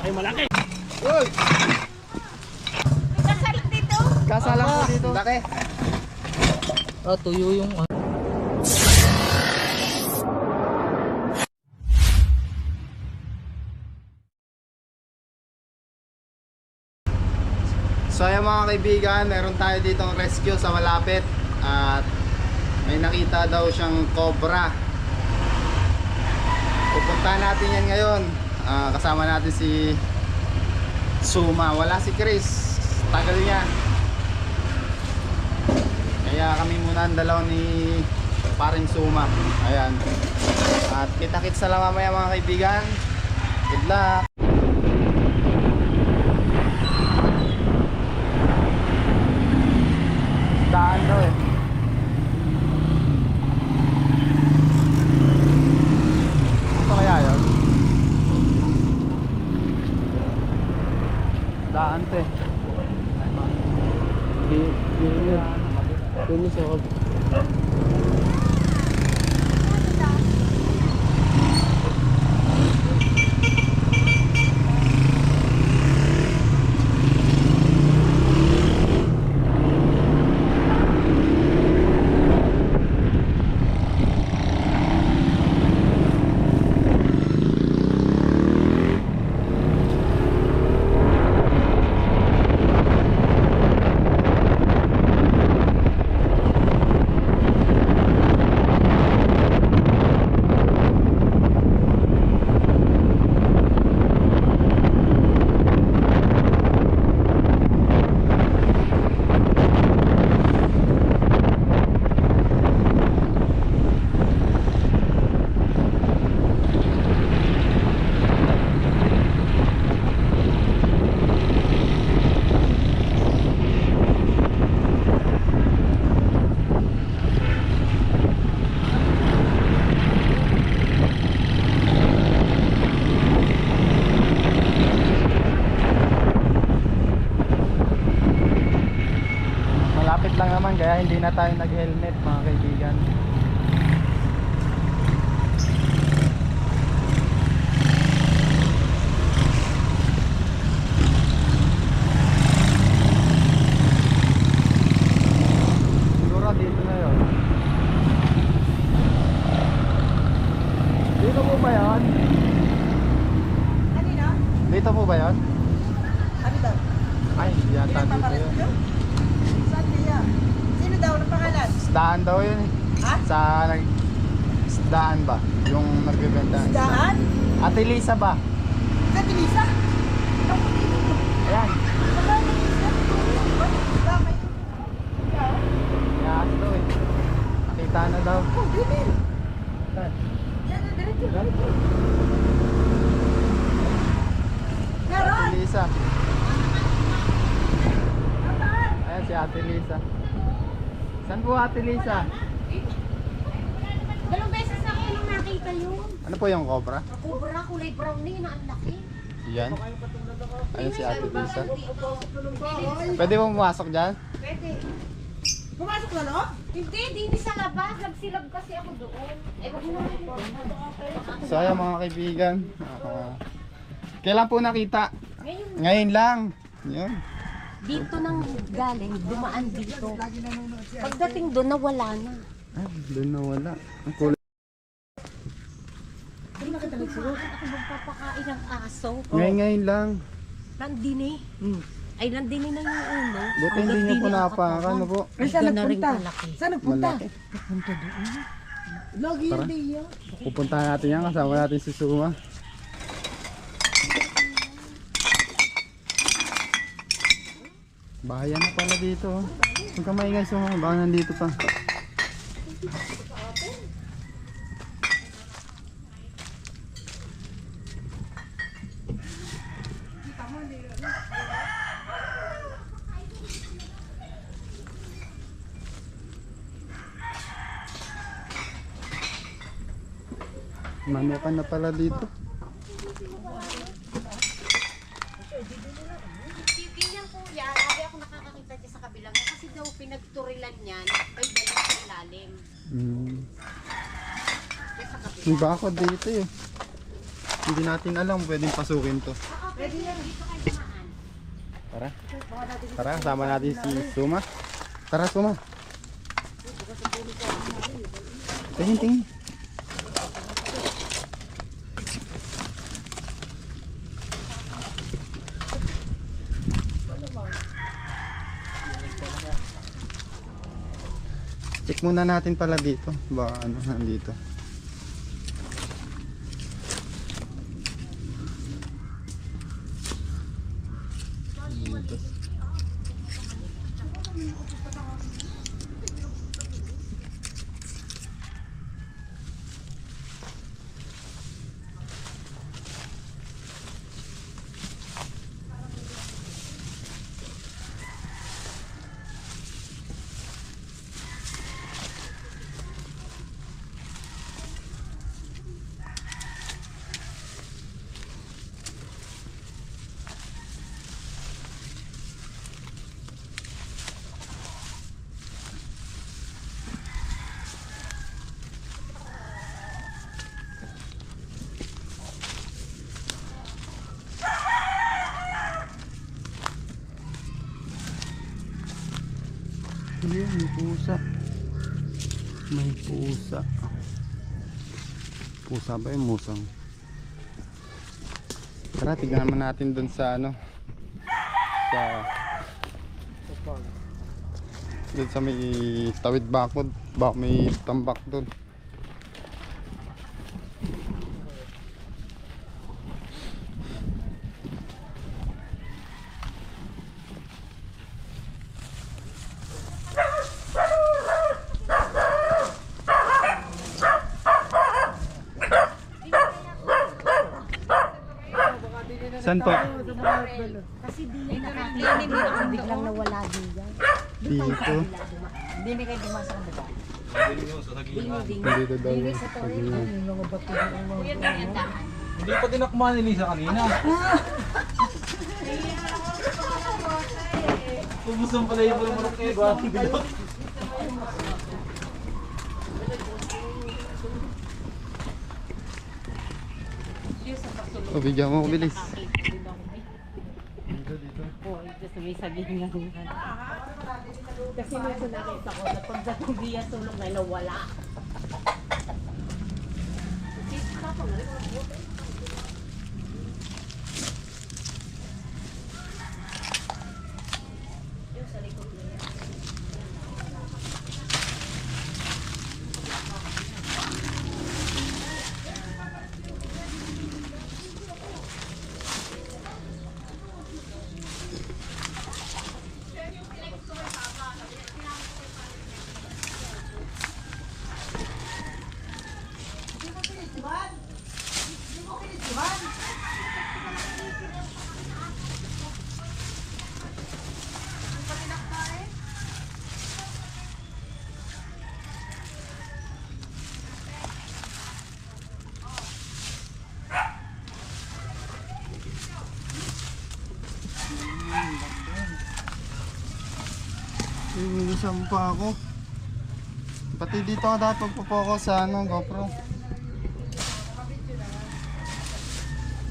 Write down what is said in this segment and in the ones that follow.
Malaki, malaki. Uy! Kasalang dito. Kasalang po dito. Laki. Ah, tuyo yung So ayan mga kaibigan, meron tayo dito ng rescue sa malapit. At may nakita daw siyang cobra. Pupuntahan natin yan ngayon. Kasama natin si Suma. Wala si Chris, tagal niya. Kaya kami muna ang dalaw ni paring Suma. Ayan. At kita-kits na lang mamaya mga kaibigan. Good luck. Daan daw eh. Ito kaya yun? Daan to eh. Tuyo sa Malapit lang naman kaya hindi na tayo nag-helmet mga kaibigan. Siguro dito na yun. Dito po ba yun? Kanina? Dito po ba yun? Ano daw? Ay, yata dito yun. Saan kaya? Sino daw ng pangalan? Isdaan daw yun eh. Ha? Sa isdaan ba? Yung nagbebenta ng Daan? Ate Lisa ba? Sa Tilisa? Ako dito. Ayan. Wala na Tilisa. Bakit? Yaas daw eh. Nakita na daw. Oh, David. Saan? Yan na, diretso. Ate Meron. Lisa. Ayan si Ate Lisa. Saan po Ate Lisa? Dalawang beses na ako nang nakita yun. Ano po yung cobra? Cobra, kulay brown na yun. Ang laki. Yan. Ayan si Ate Lisa. Pwede mo pumasok dyan? Pwede. Pumasok na, no? Hindi, di sa labas. Nagsilab kasi ako doon. Eh, wag mo na. So ayan mga kaibigan. Kailan po nakita? Ngayon, Ngayon lang. Yun. dito nang galing, dumaan dito. Pagdating doon, nawala na. Ah, doon na wala. Ang kulay. Ako magpapakain ng aso. Ngayon lang. Nandini. Ay, nandini na yung ulo. Buti hindi niyo po napakan. Ano po? Ay, saan nagpunta? Saan nagpunta? Malaki. Lagi Tara. hindi yan. Pupuntahan natin yan. Kasama natin si Suma. Bahayan na pala dito. Huwag ka maingay Suma. Baka nandito pa. Manukan na pala dito. Ganyan kuya, sabi ako nakakakita siya sa kabilang kasi daw pinagturilan niyan, may dala sa ilalim. May bakod dito eh. Hindi natin alam pwedeng pasukin to. Tara. Tara, kasama natin si Suma. Tara, Suma. Tingin, tingin. Check muna natin pala dito. Baka ano, nandito. Ayun, may pusa. May pusa. Pusa ba yung musang? Tara, tignan naman natin dun sa ano. Dun sa may tawid bakod. Baka may tambak dun. Saan po? Kasi di nakakita. Biglang nawala din yan. Dito. Hindi na kayo dumasang diba? Dito daw. Sa toilet. Yung mga bato ng mga Hindi pa tinakman ni Lisa kanina. Pumusang pala yung manok kayo. Grabe bilot. O, bigyan mo ko bilis. Oo, ito may sabihin nga. Kasi nung nakita ko, pagdating diya sulong na nawala. Saan pa ako? Pati dito ako dapat magpo-focus sa ano, GoPro.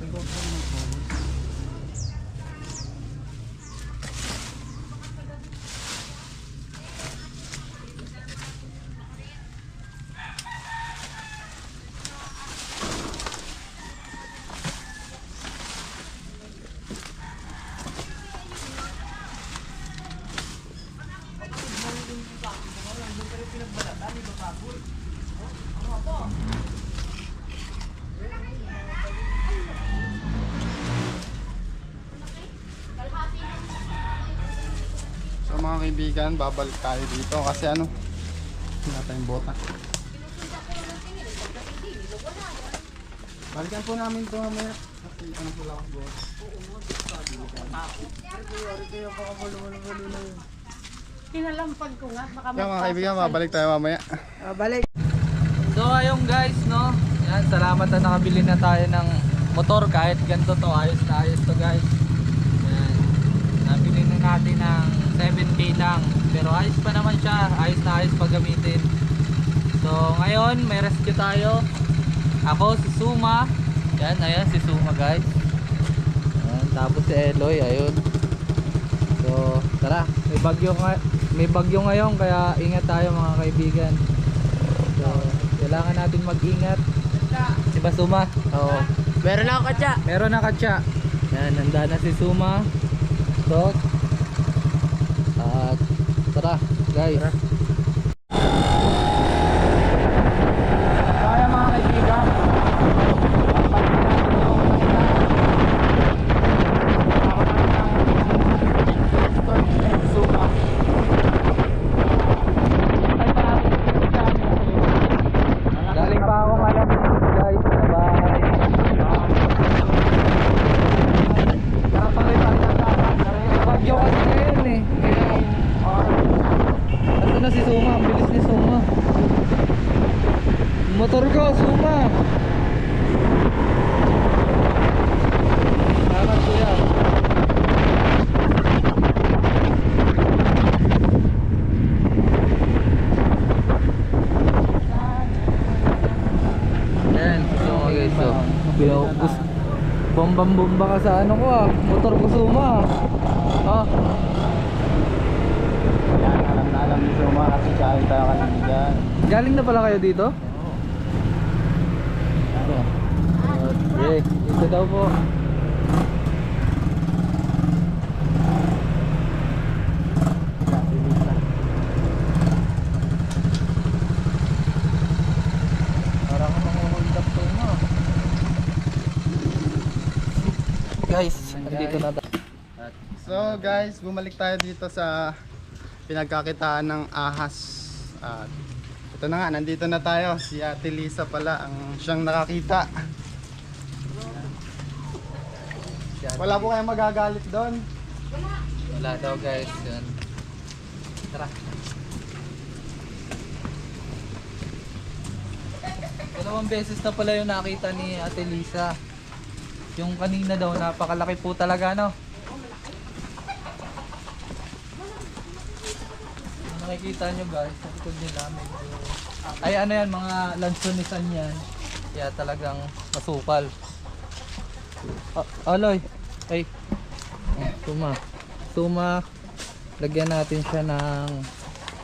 Sa GoPro mag-focus. So mga kaibigan, babalik tayo dito kasi ano, wala tayong bota. Balikan po namin ito mamaya kasi ano po lang ang bota. Pinalampag ko nga, baka Kaya mga kaibigan, babalik tayo mamaya. balik. So ayun guys, no. Yan, salamat na nakabili na tayo ng motor kahit ganito to, ayos na ayos to guys. Yan. Nabili na natin ng 7K lang. Pero ayos pa naman siya, ayos na ayos pag gamitin. So ngayon, may rescue tayo. Ako si Suma. Yan, ayan si Suma guys. Yan. Tapos si Eloy, ayun. So, tara, may bagyo ngayon kaya ingat tayo mga kaibigan. So, kailangan natin mag-ingat. Si Basuma. Oo. Meron ako katsa. Meron na katsa. Yan, handa na si Suma. So, at tara, guys. Kaya mga kaibigan. Galing pa ako ngayon, guys, sa bahay. Bagyo kasi ngayon eh. Ito na si Suma, ang bilis ni Suma. Motor ko, Suma. Salamat kuya. Yan, so guys, so binaugus. Bombang-bomba ka sa ano ko motor ko Suma. Ah, Yan, alam na alam ni Suma kasi kain tayo kaibigan. galing na pala kayo dito? Okay, dito daw po. Parang ako nanguhold up to mo. Guys, nandito na tayo. So guys, bumalik tayo dito sa pinagkakitaan ng ahas. At ito na nga, nandito na tayo. Si Ate Lisa pala ang siyang nakakita. Wala po kayong magagalit doon. Wala daw guys, yun. Tara. Dalawang beses na pala yung nakita ni Ate Lisa. Yung kanina daw, napakalaki po talaga, no? Kung nakikita nyo guys, sa likod nila medyo... Ay ano yan, mga lansonisan yan. Kaya talagang masukal. Aloy! Ay! Suma. Suma. Lagyan natin siya ng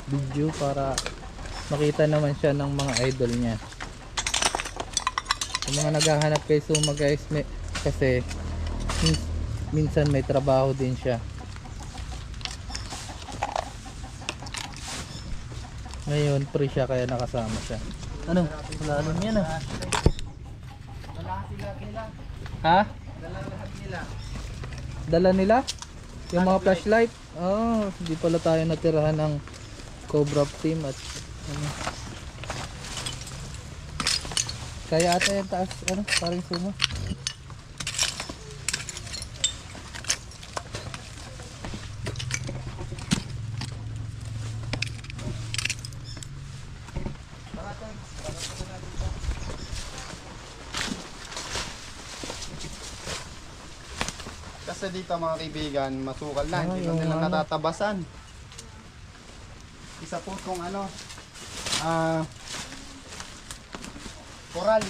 video para makita naman siya ng mga idol niya. Yung mga naghahanap kay Suma guys, kasi minsan may trabaho din siya. Ngayon free siya kaya nakasama siya. Ano? Lalo niya na. Ha? Dala nila? Yung mga flashlight? Oh, hindi pala tayo natirahan ng Cobra team at ano. Kaya ata yung taas, ano, parang Suma. Kasi dito mga kaibigan, masukal na, hindi yung nila ano. natatabasan. Isa po kung ano, koral.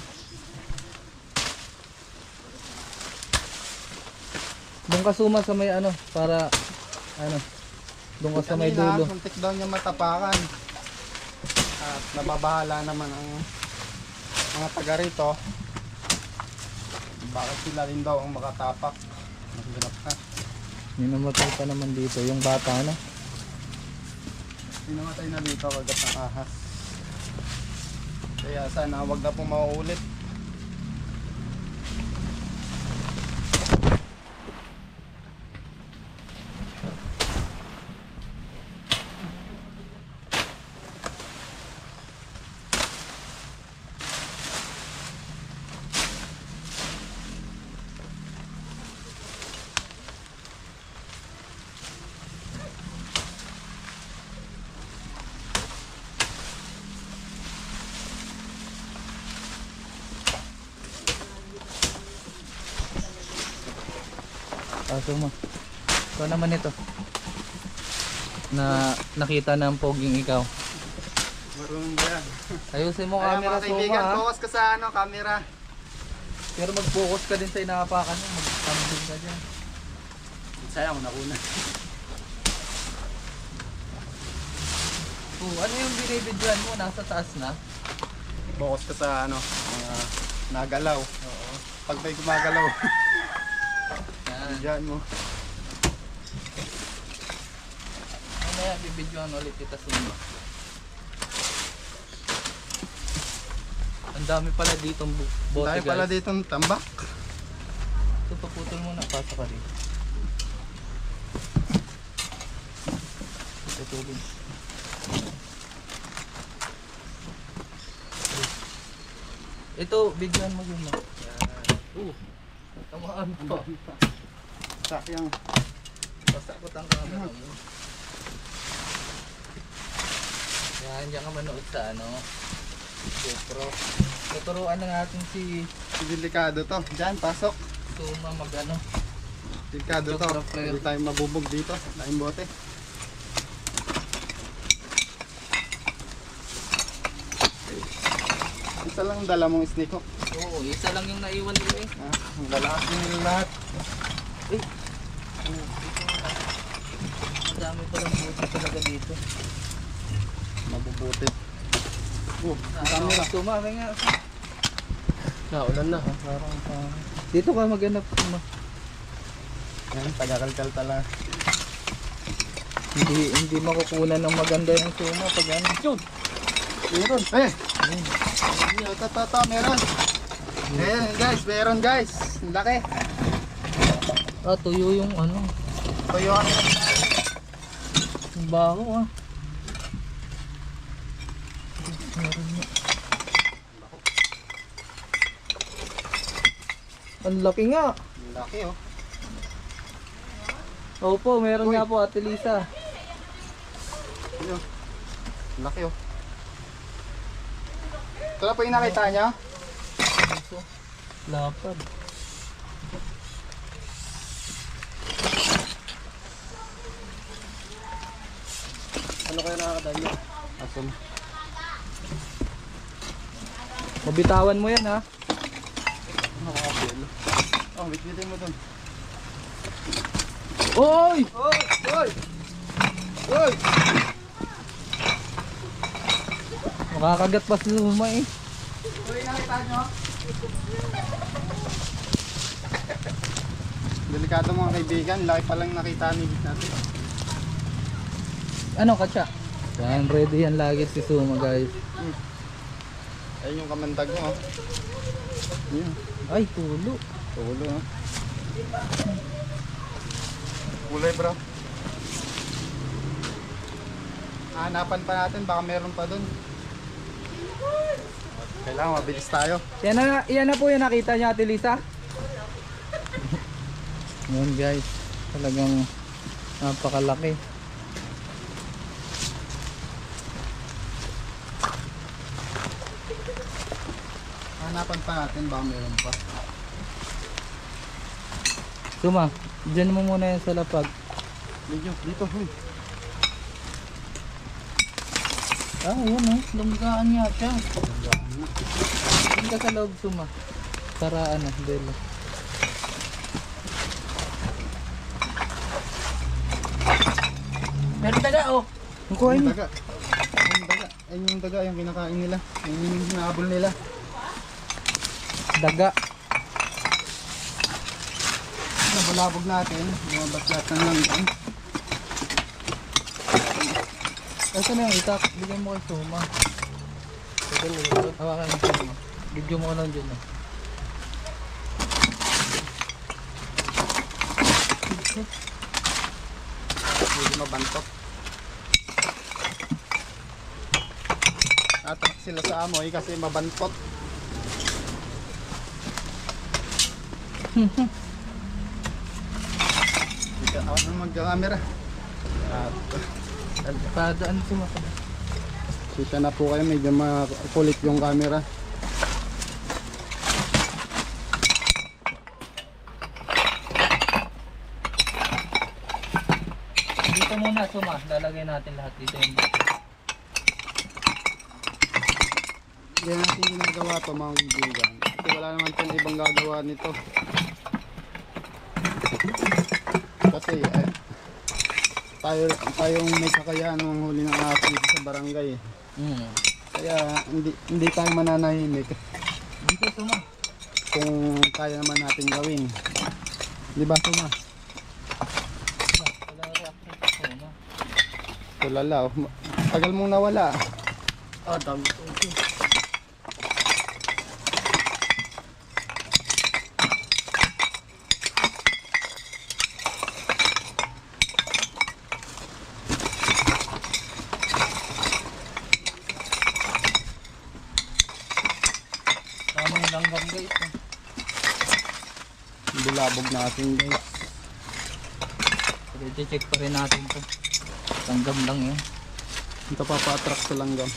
Doon ka Suma sa may ano, para ano, doon ka sa may Kanina, dulo. muntik daw niya matapakan. At nababahala naman ang mga taga rito. Bakit sila rin daw ang makatapak? Mahirap na. May namatay pa naman dito, yung bata na. Sinamatay na dito kagat ng ahas. Kaya sana wag na pong mauulit. Suma. Ikaw naman ito. Na nakita ng poging ikaw. Marunong ba yan? Ayusin mo Kaya camera mga kaibigan, Suma ha. focus ka sa ano, camera. Pero mag-focus ka din sa inahapakan mo. Mag-thumbing ka dyan. Sayang, nakuna. Oh, ano yung binibidyoan mo? Nasa taas na? Focus ka sa ano, mga nagalaw. Oo. Pag may gumagalaw, Yan. diyan mo. Mamaya bibidyoan ulit kita Suma. Ang dami pala ditong bote Dahil guys. pala dito ng tambak. Ito paputol muna. Pasok ka dito. Ito tubig. Ito, bigyan mo yun. Yan. Tamaan pa. Sayang. Pasakot ang camera mo. Yan, diyan ka manood sa ano. GoPro. Tuturuan na natin si Delikado to. Diyan, pasok. Suma mag ano. Delikado to. Pro player. Hindi tayo mabubog dito. Laing bote. Isa lang dala mong snake hook. Oo, isa lang yung naiwan din eh. Ah, ang lalaki nila lahat. Eh. Madami palang buti talaga dito. Mabubuti. Ang Ano, camera. Suma, kaya nga. Naulan na. Parang Dito ka maghanap Suma. yan, taga-kalkal talaga. Hindi makukunan ng maganda yung Suma pag ano. Yun! Meron. Meron. Ayan guys, meron guys. Ang laki. Ah, tuyo yung ano. Tuyo. Yung baho ah. Meron nga. Ang laki nga. Ang laki oh. Opo, meron Uy. nga po Ate Lisa. Yun. Ang laki oh. Ito na po yung nakita niya. Ito. Lapad. Ano kaya nakakadaan niya? Asan? Mabitawan mo yan ha. Nakakabilo. Oh, bitbitin mo dun. Oy! Oy! Oy! Oy! Makakagat pa si Suma eh. Ito yung nakita niyo. Delikado mga kaibigan. Laki palang nakita ni natin. Ano katsa? Yan, ready yan lagi si Suma guys. Ayun yung kamandag mo. Yun. Ay, tulo. Tulo ha. Kulay bro. Hanapan pa natin. Baka meron pa dun. Kailangan mabilis tayo. Yan na po yung nakita niya Ate Lisa. Yan guys. Talagang napakalaki. Hanapan pa natin. Baka meron pa. Suma, dyan mo muna yan sa lapag. Medyo dito. Huy. Ah, yan oh. Lunggaan nga siya. Hindi ka sa loob Suma. Para ano, belo. Meron taga oh. Yung daga. Yung daga. Ayun yung daga. Yung kinakain nila. Ayun yung hinahabol nila. Daga. Nabulabog natin. Lumabas lahat ng langgan. Ito na yung itak. Bigyan mo kay Suma. Hawakan mo Suma. Video mo ko lang dyan oh. Hindi mabantok. Tatak sila sa amoy kasi mabantot. Hindi ka ako nang mag-camera. At Padaan Suma. kita na po kayo, medyo makulit yung camera. Dito muna Suma. Lalagay natin lahat dito yung dito. Hindi natin ginagawa to mga kaibigan. Kasi wala naman itong ibang gagawa nito. Kasi Kasi tayong may kakayahan ng huli ng ahas dito sa barangay. Kaya hindi tayo mananahimik Dito Suma. kung kaya naman natin gawin. Di ba Suma? Wala reaction sa Suma. Tulala oh. Tagal mong nawala. Dami ko. Tamang langgam guys. Bulabog natin guys. I-check pa rin natin to. Langgam lang yun. Ito papa-attract sa langgam.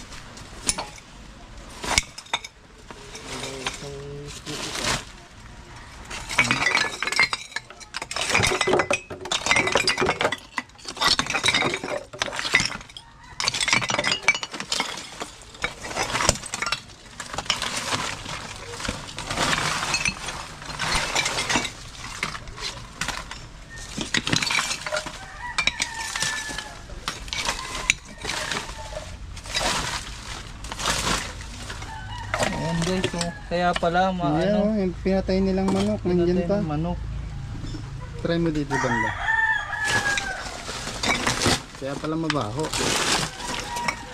Ayan guys, so, kaya pala Yan maano. oh, yung pinatay nilang manok. Nandiyan pa. Manok. Try mo dito banda. Kaya pala mabaho.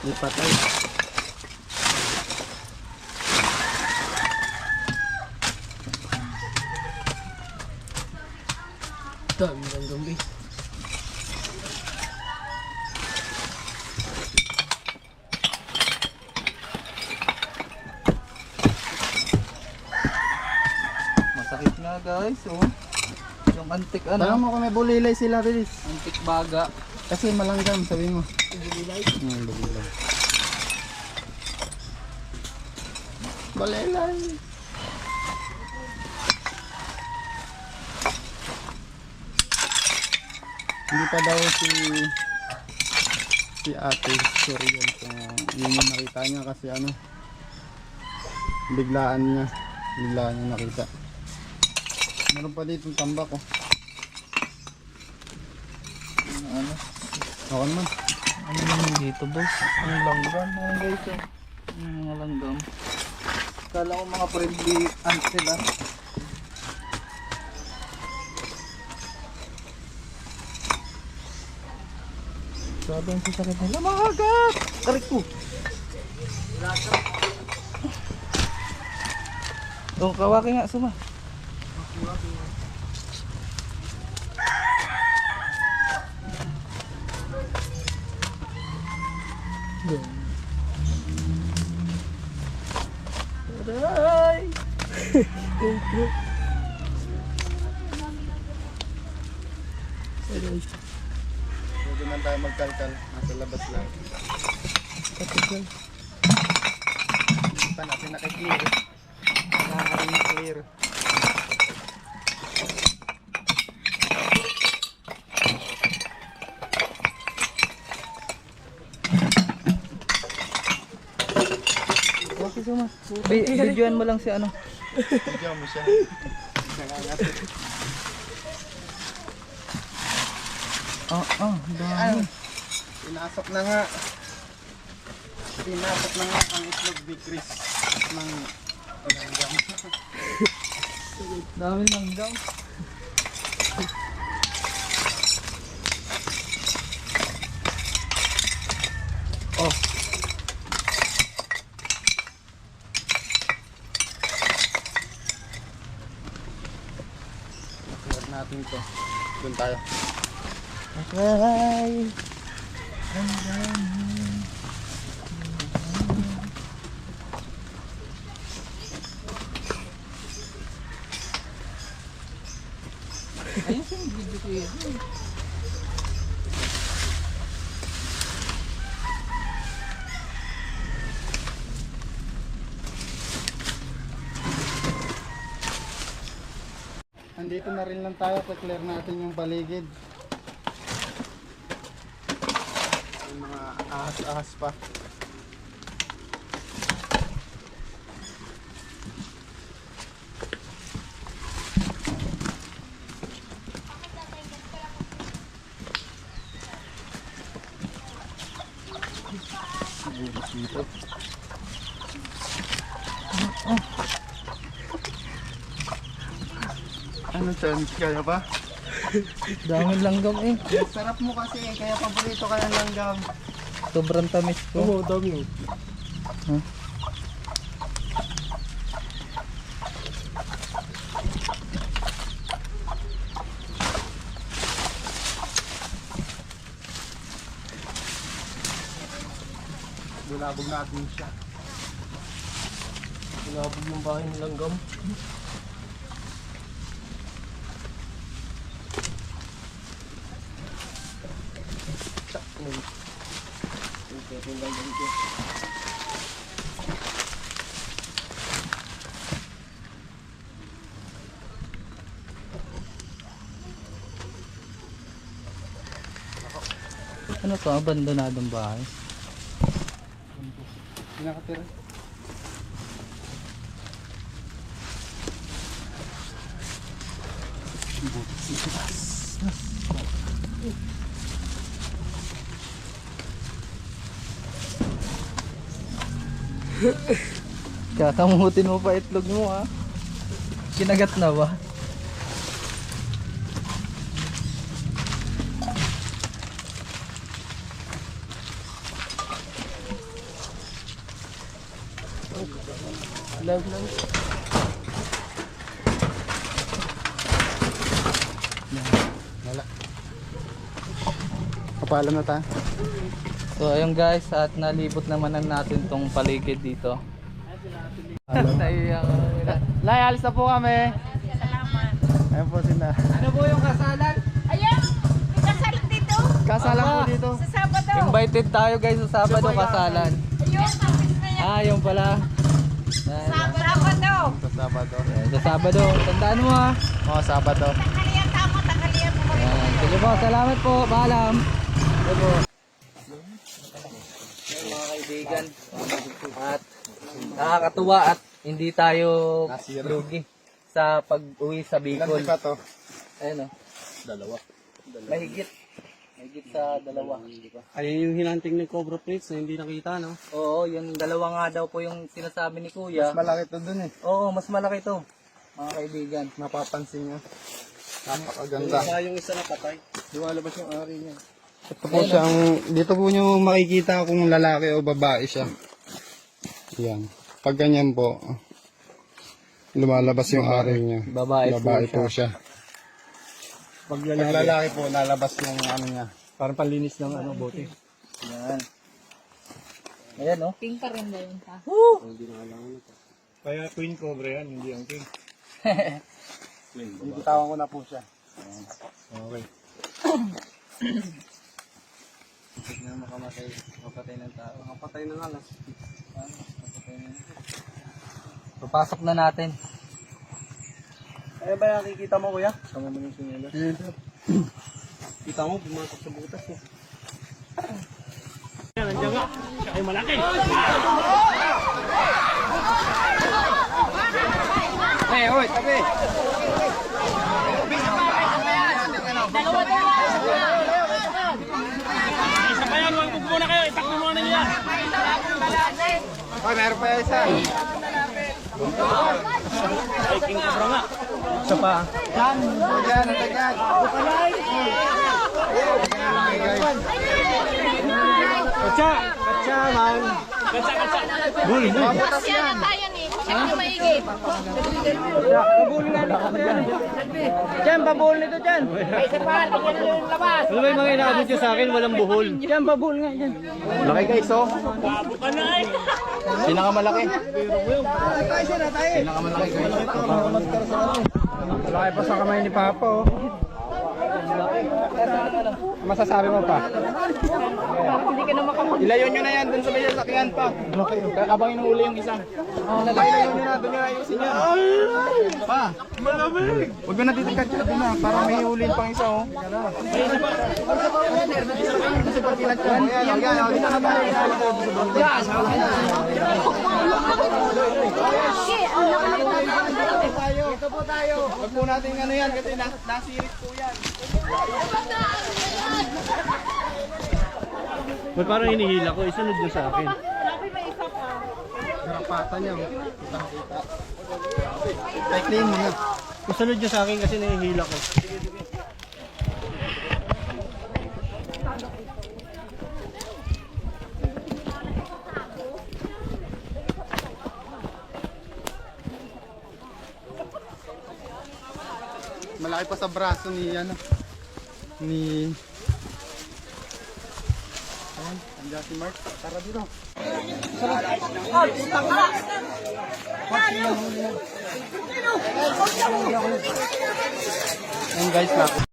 Ipatay. Dami langgam guys. Masakit nga guys, oh. Yung antik Tanong mo kung may bulilay sila, bilis. antik baga. Kasi malanggam, sabi mo. Bulilay? Bulilay. Balilay. Hindi pa daw si ate sorry yun kung yun yung nakita niya kasi ano biglaan niya nakita. Meron pa dito tambak oh. Ano? Ako naman. Ano naman dito boss? Ang langgam, ano guys, oh. Mga langgam. Kala ko mga friendly ant sila. Sabi ang sasakit nila, makagat! Tarik ko! Oh, kawaki nga, Suma. Aray! Pwede man tayo magkalkal. Nasa labas lang. Katigal. Hindi pa natin nakiklear. Nakakaring clear. Okay, Suma. Videoan mo lang si ano. Bigyan mo siya. Nangangasit. Dami. Pinasok na nga. Pinasok na nga ang itlog bikris ng langgam. Dami langgam. Oh. Clear natin to. Doon tayo. Okay. Ayos yung video ko yun. Andito na rin lang tayo. Pa-clear natin yung paligid. Yung mga ahas-ahas pa. Dito. Ano Chan? Kaya pa? Daming langgam eh. Sarap mo kasi, kaya paborito ka ng langgam. Sobrang tamis ko. Oo, dami. Bulabog natin siya. Sinabog yung bahay ng langgam. Ano to? Abandonadong bahay. Nakatira. Kakamutin mo pa itlog mo ha. Kinagat na ba? Love lang. Wala. Kapalam na ta. So ayun guys, at nalibot naman na natin tong paligid dito. Naiiyak ako. Lay, alis na po kami. Ayun po sila. Ano po yung kasalan? Ayan! May kasal dito. Kasalan po dito. Sa Sabado. Invited tayo guys sa Sabado kasalan. Ayun, tapos na yan. Ah, yung pala. Yan. Sabado. Sa Sabado. Yan, sa Sabado. Tandaan mo ha. Oo, Sabado. Tanghalian tama, tanghalian mo. Yan. Sige po, salamat po. Paalam. Sige po. Yan, mga kaibigan. At nakakatuwa at hindi tayo lugi sa pag-uwi sa Ilan Bicol. pa to? Ayun o. Dalawa. Mahigit. Mahigit sa dalawa. Ayun yung hinanting ng Cobra Plates na hindi nakita, no? Oo, yung dalawa nga daw po yung sinasabi ni Kuya. Malaki to dun eh. Oo, mas malaki to. Mga kaibigan. Mapapansin nyo. Napakaganda. Yung isa na patay. Lumalabas yung ari niya. Ito po siyang, dito po nyo makikita kung lalaki o babae siya. Yan. Pag ganyan po, lumalabas yung ari niya. Babae po po siya. Pag lalaki po, lalabas yung ano niya. Parang panlinis ng ano, bote. Yan. Ayan o. Pink pa rin ba yun pa? Kaya Queen Cobra yan, hindi ang King. Bitawan ko na po siya. Okay. Hindi na makamatay. Mapatay ng tao. Nakapatay ng alas. Papasok na natin. Kaya ba nakikita mo, kuya? Sama mo yung sinyalas. Kita mo, pumasok sa butas mo. Yan, nandiyan nga. Siya ay malaki. Hey, oy, tabi! Isa pa yan, huwag muna kayo. Itakbo muna niya. Oy, meron pa isa. Ay, King Cobra nga. Isa pa. Yan, agad. Katsa! Katsa, man. Katsa, katsa. Bull, bull. Mabutas yan. Tayo ni. Check yung maigit. Diyan, babuhol nito dyan. Isa pa, tingnan yung labas. Ano ba yung mga inaabot nyo sa akin? Walang buhol. Diyan, babuhol nga dyan. Laki guys, oh. Buka na eh. Pinakamalaki. Pinakamalaki guys. Malaki pa sa kamay ni Papa, oh. Masasabi mo pa? Hindi ka na makamag. Ilayo nyo na yan dun sa may sasakyan pa. Abang inuuli yung isa. Ilayo nyo na, dun nyo ayusin yan. Pa, malamig. Huwag mo na titikat siya dun na, para may iulin pang isa, oh. Kasi pag kinat ko, Ito po tayo. Huwag po natin ano yan, kasi nasirit po yan. Ba't parang hinihila ko? Isunod nyo sa akin. Karapatan niya. Kita-kita. Cycling mo na. Isunod nyo sa akin kasi nahihila ko. Malaki pa sa braso ni ano. Ni... Ayan, andiyan si Mark. Tara dito. Ayan guys,